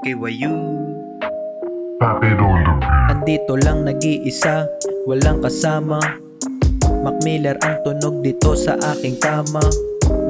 KYU. Andito lang nag-iisa, walang kasama. Mac Miller ang tunog dito sa aking kama.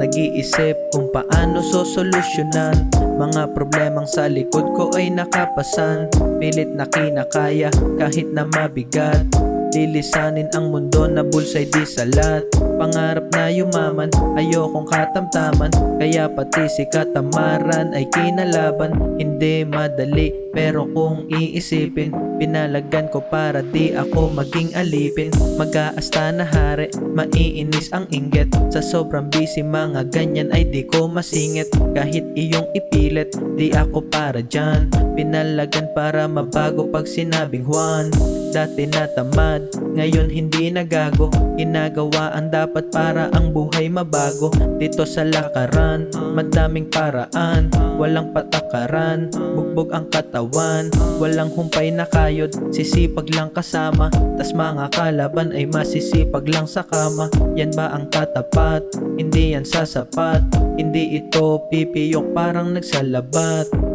Nag-iisip kung paano sosolusyonan mga problemang sa likod ko ay nakapasan. Pilit na kinakaya kahit na mabigat. Lilisanin ang mundo na bulsay di salat. Pangarap na yumaman, ayokong katamtaman. Kaya pati si katamaran ay kinalaban. Hindi madali pero kung iisipin, pinalagan ko para di ako maging alipin. Mag-aasta na hari, maiinis ang inggit. Sa sobrang busy mga ganyan ay di ko masingit. Kahit iyong ipilit, di ako para dyan. Pinalagan para mabago pag sinabing Juan. Dati natamad, ngayon hindi nagago. Ginagawa ang dapat para ang buhay mabago. Dito sa lakaran, madaming paraan. Walang patakaran, bugbog ang katawan. Walang humpay na kayod, sisipag lang kasama. Tas mga kalaban ay masisipag lang sa kama. Yan ba ang katapat? Hindi yan sasapat. Hindi ito pipiyok parang nagsalabat.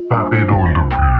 Papi on the beat.